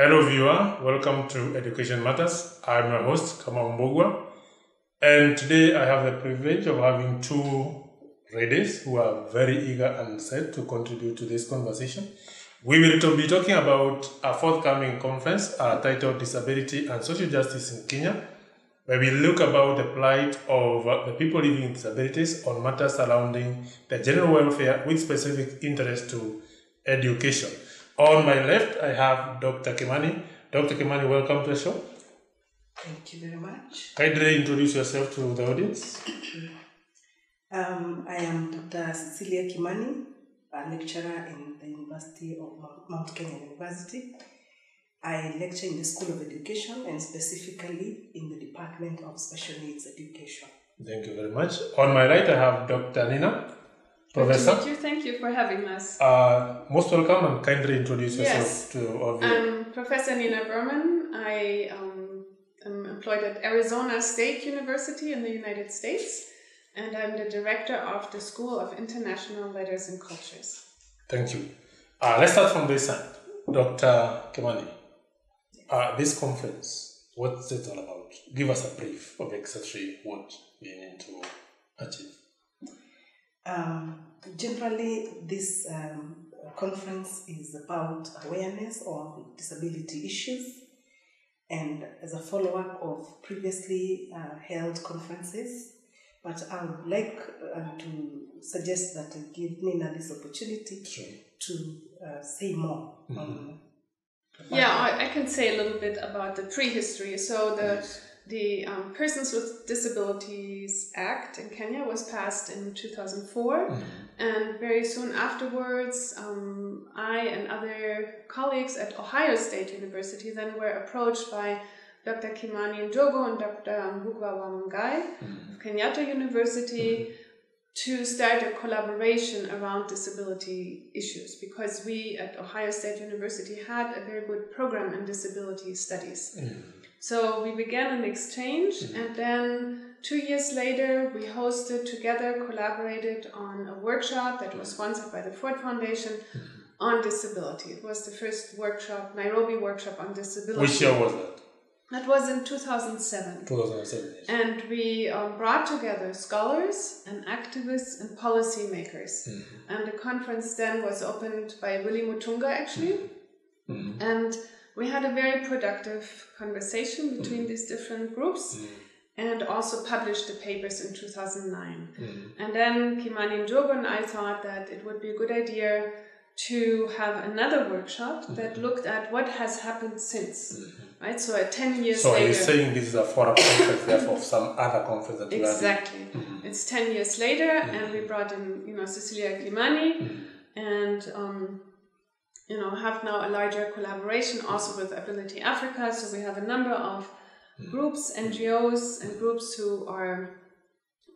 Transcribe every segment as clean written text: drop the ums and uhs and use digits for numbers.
Hello viewer, welcome to Education Matters. I'm your host, Kamau, and today I have the privilege of having two ladies who are very eager and set to contribute to this conversation. We will be talking about a forthcoming conference titled Disability and Social Justice in Kenya, where we look about the plight of the people living with disabilities on matters surrounding the general welfare with specific interest to education. On my left, I have Dr. Kimani. Dr. Kimani, welcome to the show. Thank you very much. Kindly introduce yourself to the audience. I am Dr. Cecilia Kimani, a lecturer in the University of Mount Kenya University. I lecture in the School of Education and specifically in the Department of Special Needs Education. Thank you very much. On my right, I have Dr. Nina. Professor. Good to meet you. Thank you for having us. Most welcome, and kindly introduce yourself to all of you. I'm Professor Nina Berman. I am employed at Arizona State University in the United States, and I'm the director of the School of International Letters and Cultures. Thank you. Let's start from this side. Dr. Kimani, this conference, what's it all about? Give us a brief of exactly what we need to achieve. Generally, this conference is about awareness on disability issues, and as a follow-up of previously held conferences. But I would like to suggest that I give Nina this opportunity to say more. I can say a little bit about the prehistory. So the Persons with Disabilities Act in Kenya was passed in 2004, and very soon afterwards I and other colleagues at Ohio State University then were approached by Dr. Kimani Njogo and Dr. Mbugwa Wamungai of Kenyatta University to start a collaboration around disability issues, because we at Ohio State University had a very good program in disability studies. So we began an exchange, and then 2 years later we collaborated on a workshop that was sponsored by the Ford Foundation on disability. It was the first workshop, Nairobi workshop on disability. Which year was that? That was in 2007. 2007, yes. And we brought together scholars and activists and policymakers. And the conference then was opened by Willy Mutunga, actually. And we had a very productive conversation between these different groups and also published the papers in 2009. And then Kimani Njogo and I thought that it would be a good idea to have another workshop that looked at what has happened since, right? So 10 years later... So are you saying this is a follow-up conference, therefore, of some other conference that you had? Exactly. It's 10 years later, and we brought in, Cecilia Kimani, and, have now a larger collaboration also with Ability Africa. So we have a number of groups, NGOs, and groups who are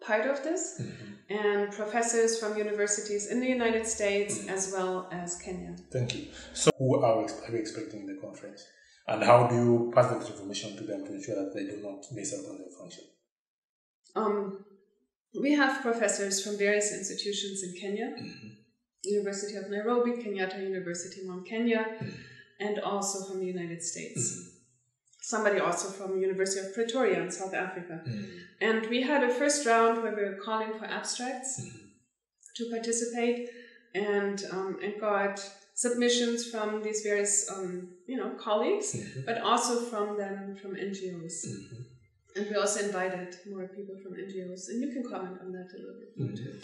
part of this, and professors from universities in the United States as well as Kenya. Thank you. So who are we expecting in the conference? And how do you pass that information to them to ensure that they do not miss out on their function? We have professors from various institutions in Kenya, University of Nairobi, Kenyatta University, Mount Kenya, and also from the United States. Somebody also from University of Pretoria in South Africa. And we had a first round where we were calling for abstracts to participate, and got submissions from these various colleagues, but also from NGOs. And we also invited more people from NGOs, and you can comment on that a little bit more too.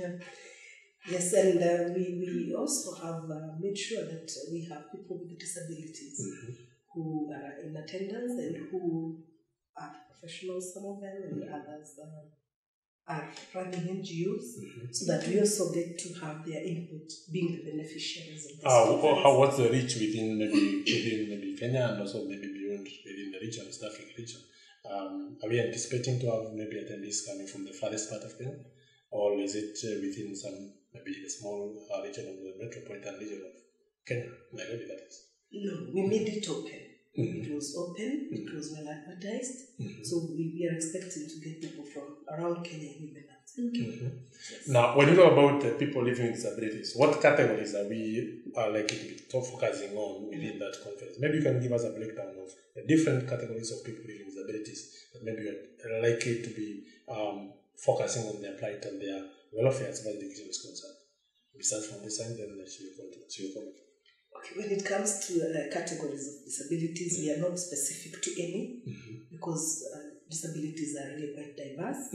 Yeah. Yes, and we also have made sure that we have people with disabilities who are in attendance and who are professionals, some of them, and others are running NGOs, so that we also get to have their input, being the beneficiaries of this. What's the reach within maybe Kenya and also maybe beyond within the region, East African region? Are we anticipating to have maybe attendees coming from the farthest part of Kenya? Or is it within maybe a small region of the metropolitan region of Kenya, Nairobi, that is? No, we made it open. It was open, it was well advertised, so we are expecting to get people from around Kenya and even outside Kenya. Yes. Now, when you talk about people living with disabilities, what categories are we likely to be focusing on within that conference? Maybe you can give us a breakdown of the different categories of people living with disabilities that maybe are likely to be focusing on their plight and their welfare as far as education is concerned. We start from this side, then she will comment. Okay, when it comes to categories of disabilities, we are not specific to any because disabilities are really quite diverse.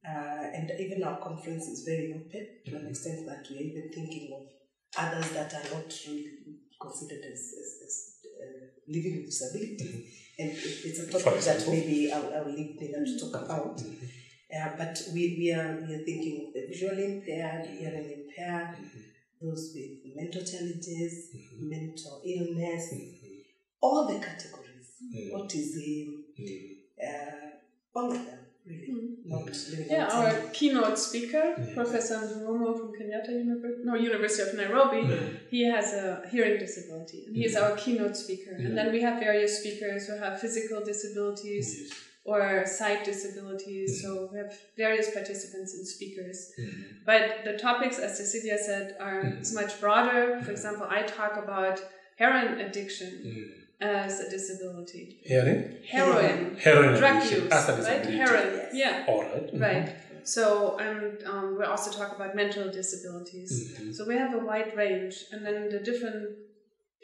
And even our conference is very open to an extent that we are even thinking of others that are not really considered as living with disabilities. And it's a topic that maybe I'll leave Nina to talk about. But we are thinking of the visually impaired, hearing impaired, those with mental challenges, mental illness, all the categories, autism, all of them, really. Not living our keynote speaker, Professor Ndurumo from University of Nairobi, he has a hearing disability, and he is our keynote speaker. And then we have various speakers who have physical disabilities or sight disabilities, so we have various participants and speakers. But the topics, as Cecilia said, are much broader. For example, I talk about heroin addiction as a disability. Heroin. Drug use, right? Heroin, yeah. All right. Right. So, and we also talk about mental disabilities. So we have a wide range, and then the different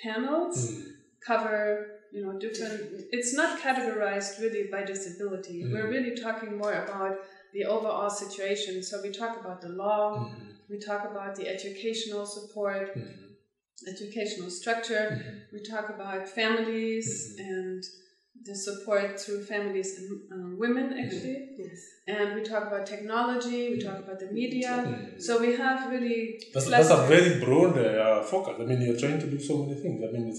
panels cover different, it's not categorized really by disability. We're really talking more about the overall situation. So we talk about the law, we talk about the educational support, educational structure, we talk about families and the support through families and women, actually. And we talk about technology, we talk about the media. So we have really... That's a very broad focus. I mean, you're trying to do so many things. I mean,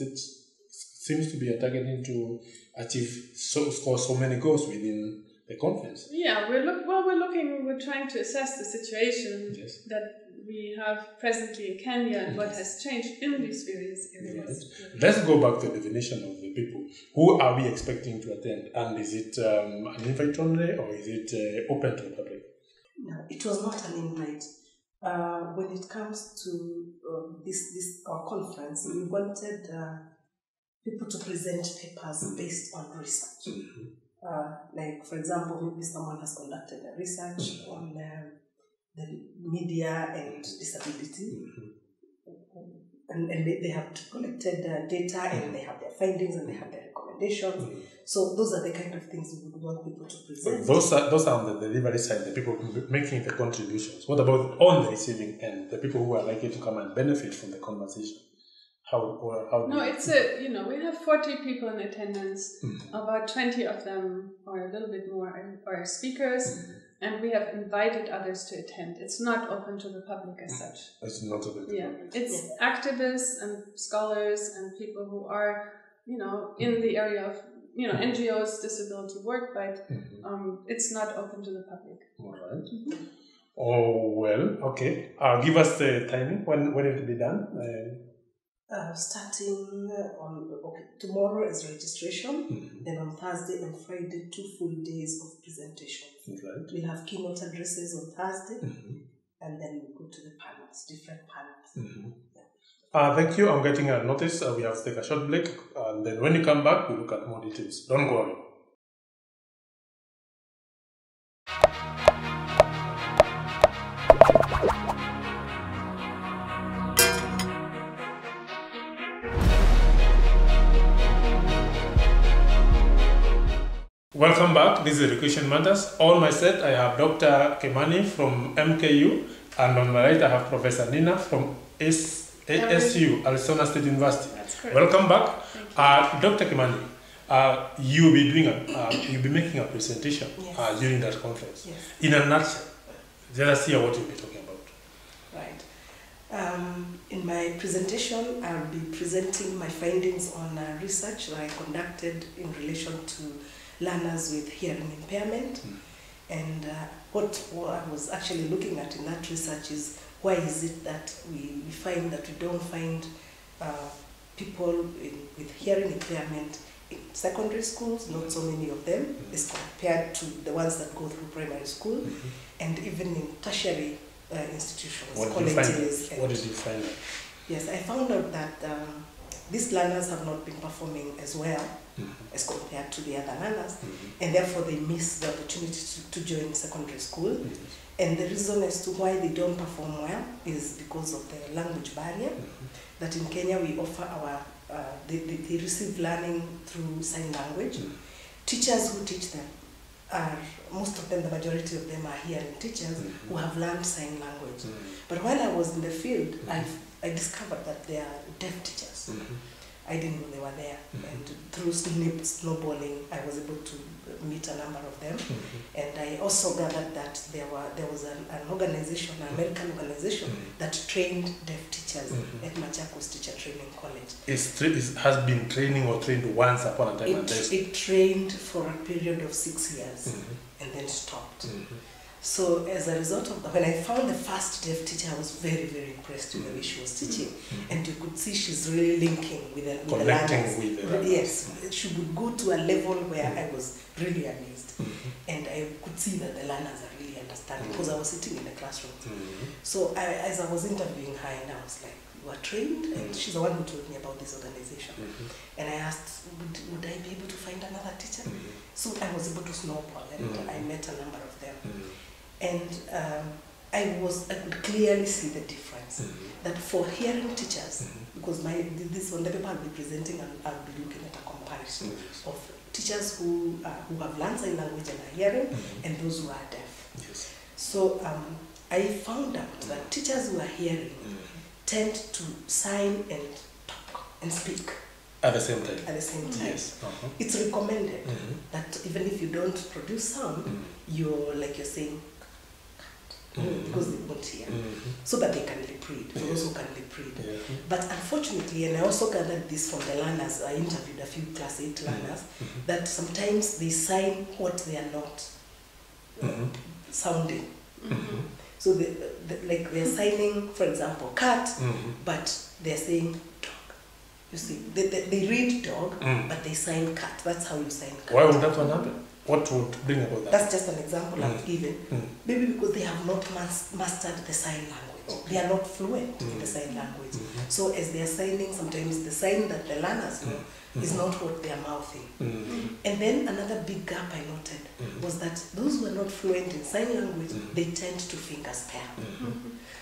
seems to be targeting to achieve score so many goals within the conference. Yeah, we're trying to assess the situation that we have presently in Kenya and what has changed in these various areas. Right. Let's go back to the definition of the people. Who are we expecting to attend? And is it an invite only, or is it open to the public? No, it was not an invite. When it comes to this conference, we wanted people to present papers based on research. Like, for example, maybe someone has conducted a research on the media and disability, and they have collected data, and they have their findings, and they have their recommendations. So those are the kind of things we would want people to present. Those are on the delivery side, the people making the contributions. What about on the receiving end, the people who are likely to come and benefit from the conversation? No, it's we have 40 people in attendance. About 20 of them, or a little bit more, are speakers, and we have invited others to attend. It's not open to the public as such. It's not open to the public. It's activists and scholars and people who are, in the area of, NGOs, disability work, but it's not open to the public. All right. Oh, well, okay. Give us the timing. When it will be done? Starting on tomorrow is registration, then on Thursday and Friday 2 full days of presentation. Right. We'll have keynote addresses on Thursday, and then we'll go to the panels, different panels. Thank you. I'm getting a notice. We have to take a short break, and then when you come back, we'll look at more details. Don't go away. Welcome back. This is Education Matters. On my set, I have Dr. Kimani from MKU, and on my right, I have Professor Nina from ASU, Arizona State University. That's correct. Welcome back. Dr. Kimani, you'll be making a presentation during that conference. Yes. In a nutshell, let us hear what you'll be talking about. Right. In my presentation, I'll be presenting my findings on research that I conducted in relation to learners with hearing impairment. And what I was actually looking at in that research is why is it that we find that we don't find people with hearing impairment in secondary schools, not so many of them, as compared to the ones that go through primary school, and even in tertiary institutions, colleges. What did you find out? Yes, I found out that these learners have not been performing as well as compared to the other learners, and therefore they miss the opportunity to join secondary school. And the reason as to why they don't perform well is because of the language barrier. That in Kenya we offer our, they receive learning through sign language. Teachers who teach them are, most of them, the majority of them are hearing teachers who have learned sign language. But while I was in the field, I discovered that they are deaf teachers. I didn't know they were there. And through snowballing, I was able to meet a number of them. And I also gathered that there was an organization, an American organization, that trained deaf teachers at Machakos Teacher Training College. It has been training or trained once upon a time? It trained for a period of 6 years and then stopped. So as a result of that, when I found the first deaf teacher, I was very, very impressed with the way she was teaching. And you could see she's really linking with the learners. With the learners. Yes, she would go to a level where I was really amazed. And I could see that the learners are really understanding because I was sitting in the classroom. So as I was interviewing her, and I was like, you are trained? And she's the one who told me about this organization. And I asked, would I be able to find another teacher? So I was able to snowball, and I met a number of them. And I could clearly see the difference. That for hearing teachers, because this one, the paper I'll be presenting, and I'll be looking at a comparison of teachers who have learned sign language and are hearing, and those who are deaf. So I found out that teachers who are hearing tend to sign and talk and speak at the same time. At the same time. Yes. It's recommended that even if you don't produce sound, you're saying, because they won't hear, so that they can lip read, for those who can lip read. But unfortunately, and I also gathered this from the learners, I interviewed a few class 8 learners, that sometimes they sign what they are not sounding. So they're signing, for example, cat, but they're saying dog. You see, they read dog, but they sign cat. That's how you sign cat. Why would that one happen? What would bring about that? That's just an example I've given. Maybe because they have not mastered the sign language. They are not fluent in the sign language. So as they are signing, sometimes the sign that the learners know is not what they are mouthing. And then another big gap I noted was that those who are not fluent in sign language, they tend to finger spell.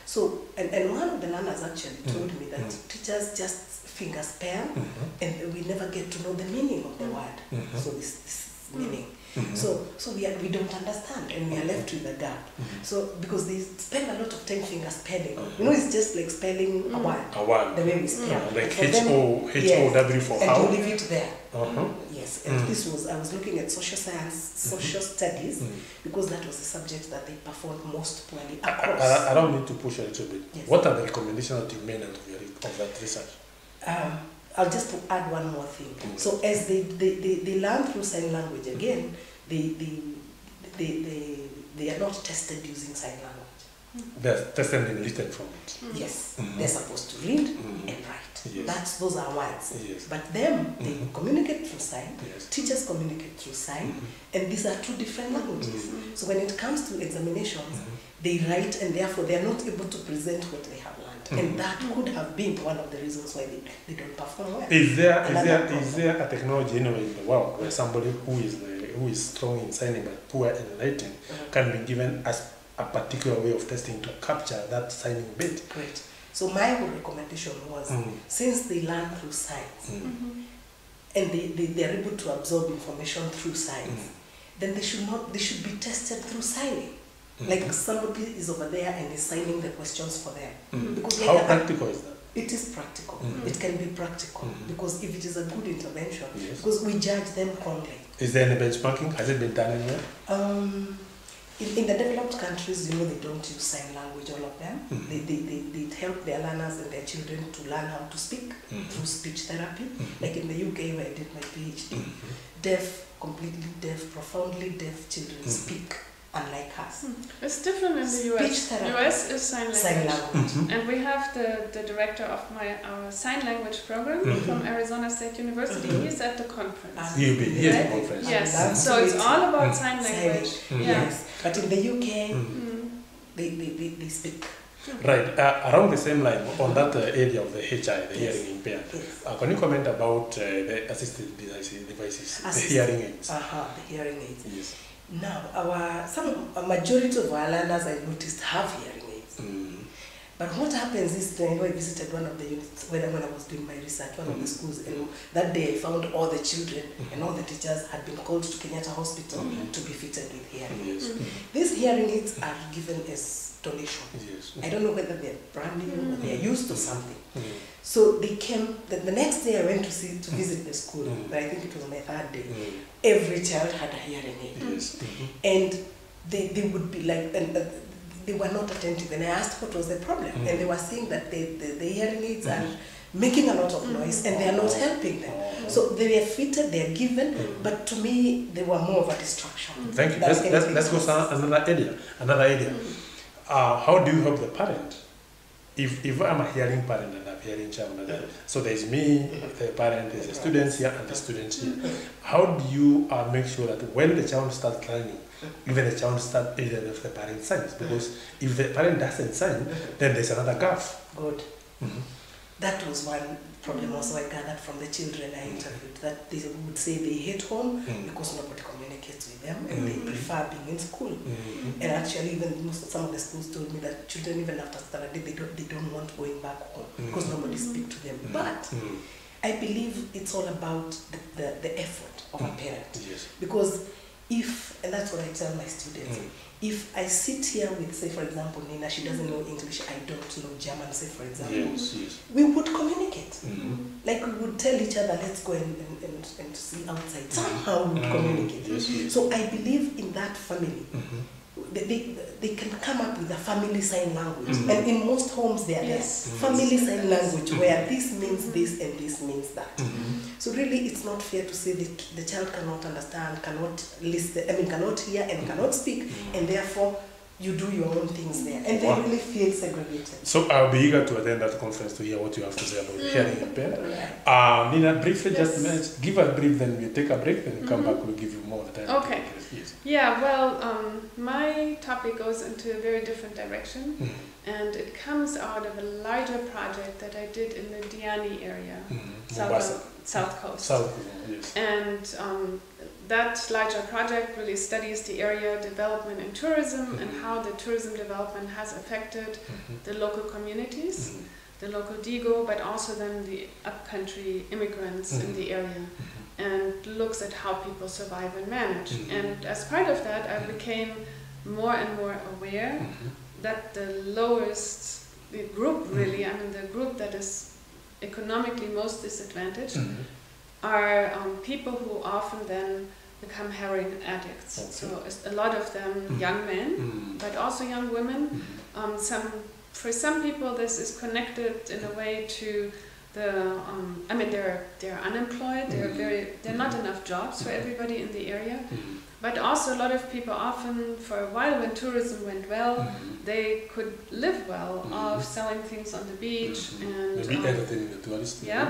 So, and one of the learners actually told me that teachers just finger spell, and we never get to know the meaning of the word. So this meaning. So we don't understand, and we are left with a gap. So because they spend a lot of time finger spelling, it's just like spelling a word. A word. The way we spell. Like H-O-W for how. And you leave it there. Yes, and this was, I was looking at social science, social studies, because that was the subject that they performed most poorly across. I don't need to push a little bit. Yes. What are the recommendations that you made of that research? I'll just add one more thing. So as they learn through sign language again, they are not tested using sign language. They're tested and written from it. Yes, they're supposed to read and write. Yes. Those are words. Yes. But them, they communicate through sign. Yes. Teachers communicate through sign, and these are two different languages. So when it comes to examinations, they write, and therefore they are not able to present what they have learned. And that could have been one of the reasons why they don't perform well. Is there a technology anywhere in the world where somebody who is strong in signing but poor in writing can be given as a particular way of testing to capture that signing bit? Great. So my whole recommendation was, since they learn through signs, and they are able to absorb information through signs, then they should be tested through signing. Like somebody is over there and is signing the questions for them. Because how practical is that? It is practical. It can be practical because if it is a good intervention, because we judge them wrongly. Is there any benchmarking? Has it been done anywhere? In the developed countries, they don't use sign language, all of them. They help their learners and their children to learn how to speak through speech therapy. Like in the UK where I did my PhD, deaf, completely deaf, profoundly deaf children speak unlike us. It's different in the US. Speech therapy. US is sign language. Sign language. And we have the director of our sign language program from Arizona State University. He's at the conference. He'll be here at the conference. Yes, so it's all about sign language. Yes, but in the UK, they speak. Right, around the same line, on that area of the HI, the hearing impaired, can you comment about the assistive devices, the hearing aids? The hearing aids. Yes. Now, a majority of our learners, I noticed, have hearing aids. But what happens is, I visited one of the units when I was doing my research, one of the schools, and that day I found all the children and all the teachers had been called to Kenyatta Hospital to be fitted with hearing aids. These hearing aids are given as donation. I don't know whether they're brand new or they're used to something. So they came, the next day I went to visit the school, but I think it was my third day. Every child had a hearing aid. And they would be like, they were not attentive. And I asked what was the problem. And they were saying that the hearing aids are making a lot of noise and they are not helping them. So they were fitted, they are given, but to me, they were more of a distraction. Thank you. Let's go to another area. How do you help the parent? If I'm a hearing parent and I'm hearing child, so there's me, the parent, there's the students here and the students here. How do you make sure that when the child starts learning, even the child starts, if the parent signs? Because if the parent doesn't sign, then there's another gap. Good. That was one problem also I gathered from the children I interviewed, that they would say they hate home because nobody communicates with them and they prefer being in school. And actually even some of the schools told me that children even after Saturday they don't want going back home because nobody speaks to them. But I believe it's all about the effort of a parent. Because if, and that's what I tell my students, if I sit here with, say for example, Nina, she doesn't know English, I don't know German, say for example, we would communicate. Like we would tell each other, let's go and see outside. Somehow we would communicate. So I believe in that family. They can come up with a family sign language. And in most homes there is family sign language where this means this and this means that. So really it's not fair to say the child cannot understand, cannot listen, cannot hear and cannot speak, and therefore you do your own things there. And they really feel segregated. So I'll be eager to attend that conference to hear what you have to say about hearing impaired. Nina, briefly, just give a brief, then we take a break, then we come back, we'll give you more time. Okay. Yeah, well, my topic goes into a very different direction, and it comes out of a larger project that I did in the Diani area, South Coast. And that larger project really studies the area development and tourism and how the tourism development has affected the local communities, the local Digo, but also then the upcountry immigrants in the area, and looks at how people survive and manage. And as part of that, I became more and more aware that the lowest group really, the group that is economically most disadvantaged are people who often then become heroin addicts. So a lot of them young men, but also young women. For some people this is connected in a way to the, they're unemployed, there are not enough jobs for everybody in the area. But also a lot of people often, for a while when tourism went well, they could live well off selling things on the beach and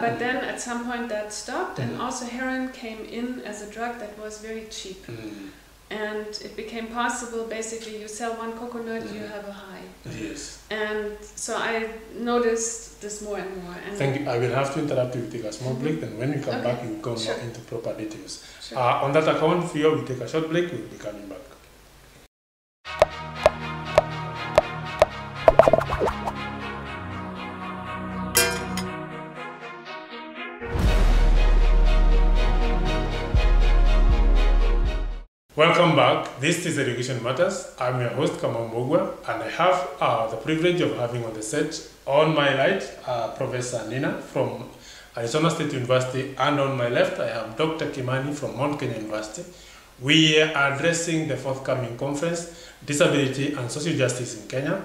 but then at some point that stopped, and also heroin came in as a drug that was very cheap. And it became possible, basically you sell one coconut, you have a high. And so I noticed this more and more. And thank you. I will have to interrupt you, take a small break, then when we come back you will go more into proper details. On that account, here we take a short break, we'll be coming back. Welcome back. This is Education Matters. I'm your host, Kamau Mbogwa, and I have the privilege of having on the set on my right Professor Nina from Arizona State University, and on my left I have Dr. Kimani from Mount Kenya University. We are addressing the forthcoming conference, Disability and Social Justice in Kenya,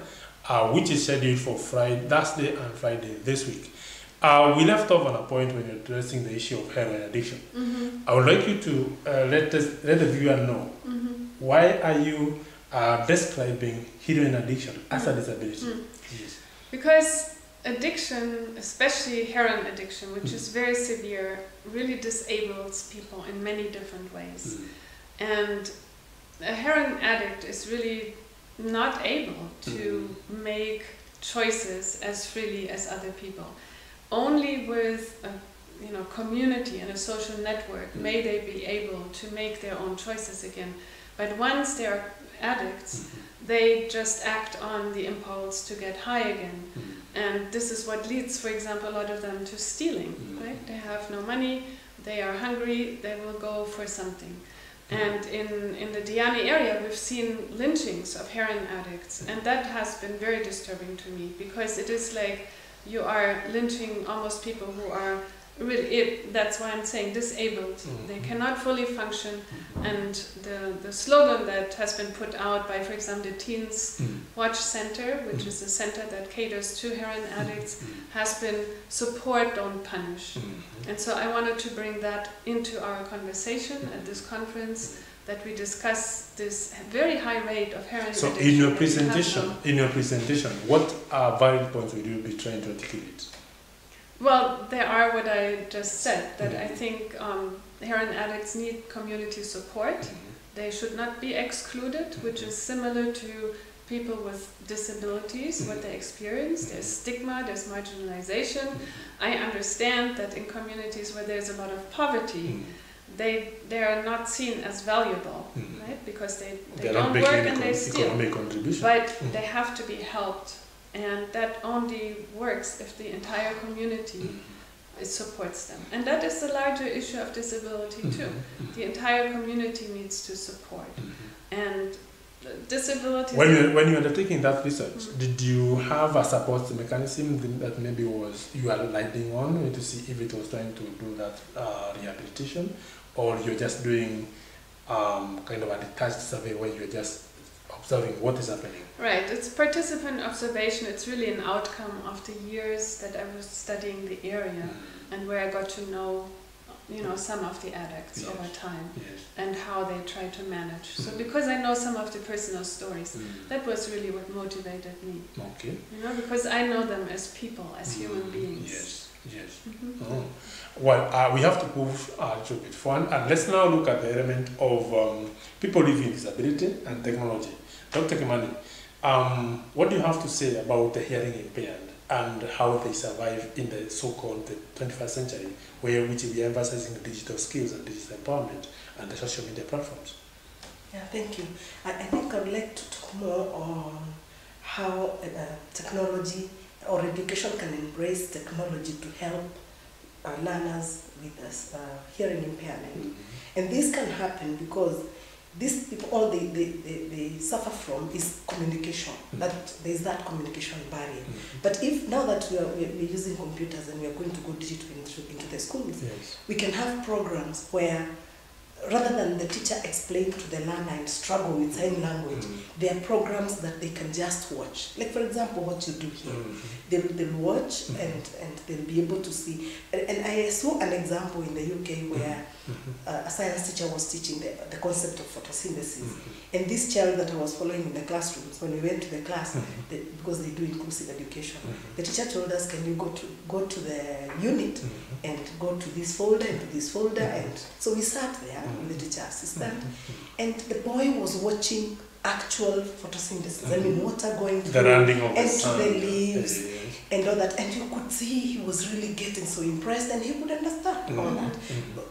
which is scheduled for Thursday and Friday this week. We left off on a point when you're addressing the issue of heroin addiction. I would like you to let the viewer know why are you describing heroin addiction as a disability. Yes. Because addiction, especially heroin addiction, which is very severe, really disables people in many different ways. And a heroin addict is really not able to make choices as freely as other people. Only with a community and a social network may they be able to make their own choices again. But once they are addicts, they just act on the impulse to get high again. And this is what leads, for example, a lot of them to stealing, right? They have no money, they are hungry, they will go for something. And in the Diani area, we've seen lynchings of heroin addicts, and that has been very disturbing to me, because it is like you are lynching almost people who are really, that's why I'm saying disabled. They cannot fully function, and the slogan that has been put out by, for example, the Teens Watch Center, which is a center that caters to heroin addicts, has been support, don't punish. And so I wanted to bring that into our conversation at this conference, that we discuss this very high rate of heroin addiction. So in your presentation, what valid points would you be trying to articulate? Well, there are what I just said, that I think heroin addicts need community support. They should not be excluded, which is similar to people with disabilities, what they experience. There's stigma, there's marginalization. I understand that in communities where there's a lot of poverty, they are not seen as valuable, right? Because they don't work and they steal. But they have to be helped. And that only works if the entire community supports them. And that is the larger issue of disability too. The entire community needs to support. And disability... When you were undertaking that research, did you have a support mechanism that maybe you are relying on to see if it was trying to do that rehabilitation? Or you're just doing kind of a detached survey where you're just observing what is happening? Right, it's participant observation. It's really an outcome of the years that I was studying the area and where I got to know, some of the addicts over time and how they try to manage. So because I know some of the personal stories, that was really what motivated me. Okay. Because I know them as people, as human beings. Yes. Well, we have to move a little bit forward, and let's now look at the element of people living with disability and technology. Dr. Kimani, what do you have to say about the hearing impaired and how they survive in the so-called 21st century, which we are emphasizing digital skills and digital empowerment and the social media platforms? Yeah, thank you. I think I would like to talk more on how technology or education can embrace technology to help learners with hearing impairment. And this can happen because these people, all they suffer from is communication. That there is that communication barrier. But if now that we're using computers and we are going to go digital into the schools, we can have programs where, rather than the teacher explain to the learner and struggle with sign language, there are programs that they can just watch. Like, for example, what you do here. They'll watch and they'll be able to see. And I saw an example in the UK where a science teacher was teaching the concept of photosynthesis. And this child that I was following in the classrooms, when we went to the class, because they do inclusive education, the teacher told us, can you go to the unit and go to this folder and to this folder? And so we sat there with the teacher assistant, and the boy was watching actual photosynthesis. I mean, water going through and to the leaves and all that. And you could see he was really getting so impressed, and he would understand all that.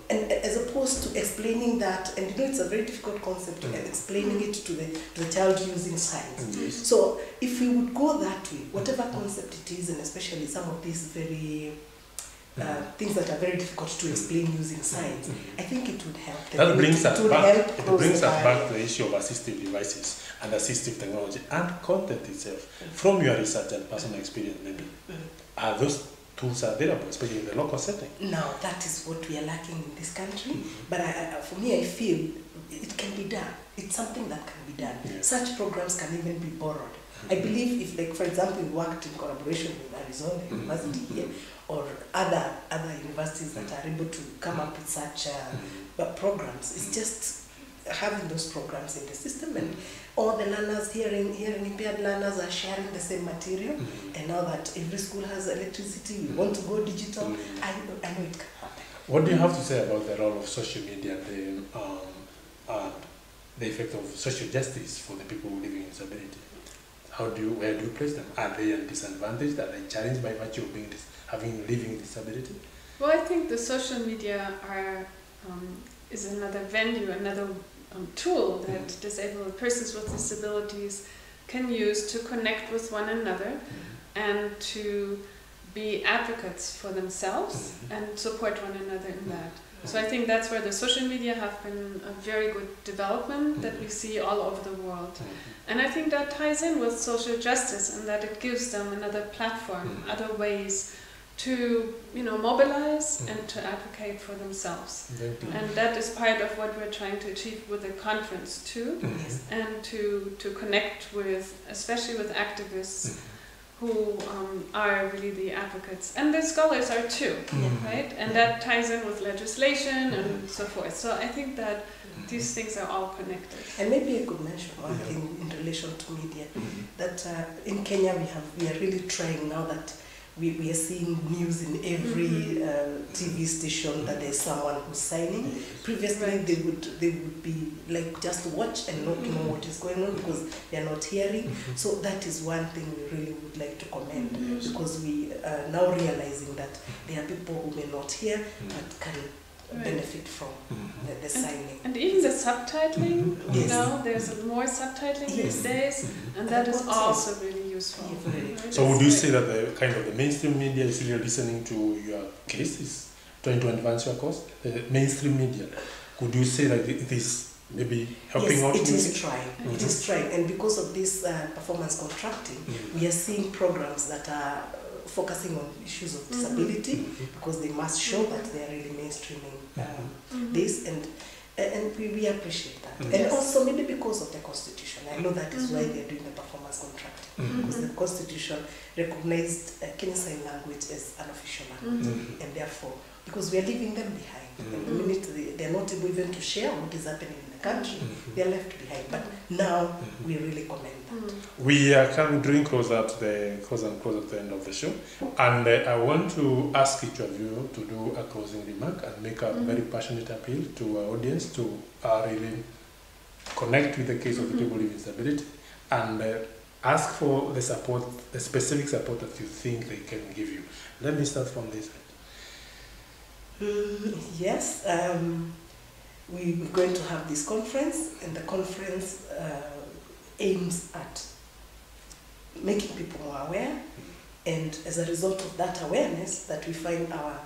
And as opposed to explaining that, and it's a very difficult concept, and explaining it to the child using signs. So if we would go that way, whatever concept it is, and especially some of these very things that are very difficult to explain using signs, I think it would help. That brings us back to the issue of assistive devices and assistive technology and content itself. From your research and personal experience, maybe, are those tools available, especially in the local setting? No, that is what we are lacking in this country. But for me, I feel it can be done. It's something that can be done. Such programs can even be borrowed. I believe if, like, for example, we worked in collaboration with Arizona University here, or other universities that are able to come up with such programs, it's just having those programs in the system, and all the learners, hearing impaired learners, are sharing the same material. And now that every school has electricity, we want to go digital. I know it can happen. What do you have to say about the role of social media and the effect of social justice for the people living with disability? Where do you place them? Are they disadvantaged? Are they challenged by virtue of living with disability? Well, I think the social media is another venue, another tool that disabled persons with disabilities can use to connect with one another and to be advocates for themselves and support one another in that. So I think that's where the social media have been a very good development that we see all over the world. And I think that ties in with social justice, and that it gives them another platform, other ways to mobilize and to advocate for themselves. And that is part of what we're trying to achieve with the conference too, and to connect with, especially with activists who are really the advocates, and the scholars are too, right? And that ties in with legislation and so forth. So I think that these things are all connected. And maybe I could mention one thing in relation to media, that in Kenya we are really trying now that we are seeing news in every TV station that there's someone who's signing. Previously, they would be like just watch and not know what is going on because they are not hearing. So that is one thing we really would like to commend, because we are now realizing that there are people who may not hear but can benefit from the signing. And even the subtitling, there's more subtitling these days, and that is also really useful. Right? So would you say that the mainstream media is really listening to your case, is trying to advance your cause? The mainstream media, could you say that it is maybe helping out? Yes, it is trying. It is trying, and because of this performance contracting, we are seeing programs that are focusing on issues of disability, because they must show that they are really mainstreaming this, and we appreciate that. And also maybe because of the Constitution. I know that is why they are doing the performance contracting, because the Constitution recognized Kenyan Sign Language as an official language, and therefore, because we are leaving them behind. And the minute they are not able even to share what is happening in the country, they are left behind. But now we really commend that. We are drawing closer to the end of the show, and I want to ask each of you to do a closing remark and make a very passionate appeal to our audience to really connect with the case of the people with disability, and ask for the support, the specific support that you think they can give you. Let me start from this. Yes, we're going to have this conference, and the conference aims at making people more aware, and as a result of that awareness, that we find our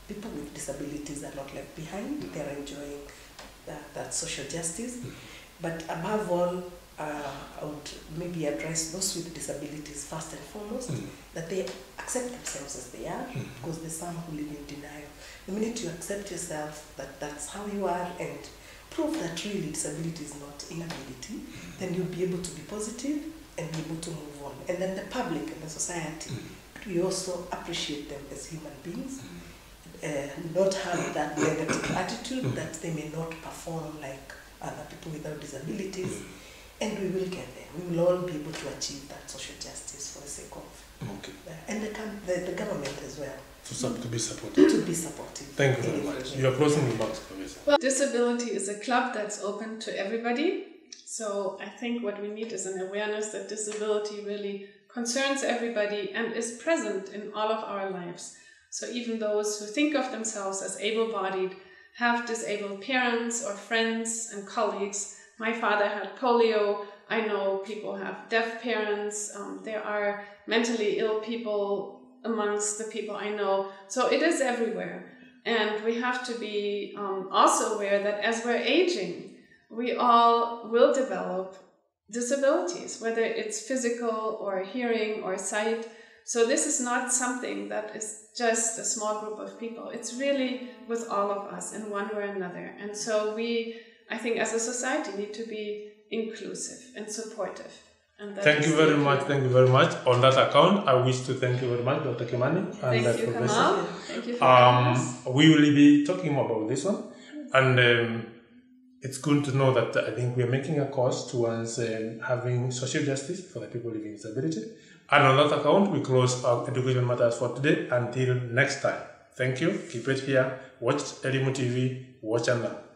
people with disabilities are not left behind. They are enjoying that social justice. But above all, I would maybe address those with disabilities first and foremost, that they accept themselves as they are, because there's some who live in denial. The minute you accept yourself, that that's how you are, and prove that really disability is not inability, then you'll be able to be positive and be able to move on. And then the public and the society, we also appreciate them as human beings, not have that negative attitude that they may not perform like other people without disabilities. And we will get there. We will all be able to achieve that social justice for the sake of, and the government as well. To be supportive. To be supportive. Thank you very much. You are closing remarks, Professor. Well, disability is a club that's open to everybody. So I think what we need is an awareness that disability really concerns everybody and is present in all of our lives. So even those who think of themselves as able-bodied have disabled parents or friends and colleagues. My father had polio. I know people have deaf parents. There are mentally ill people amongst the people I know. So it is everywhere. And we have to be also aware that as we're aging, we all will develop disabilities, whether it's physical or hearing or sight. So this is not something that is just a small group of people. It's really with all of us in one way or another. And so we, I think as a society, need to be inclusive and supportive. Thank you very much. Thank you very much. On that account, I wish to thank you very much, Dr. Kimani. Thank you, Kamal. Thank you for having us. We will be talking more about this one. And it's good to know that I think we are making a course towards having social justice for the people living with disability. And on that account, we close our Education Matters for today. Until next time. Thank you. Keep it here. Watch Elimu TV. Watch and learn.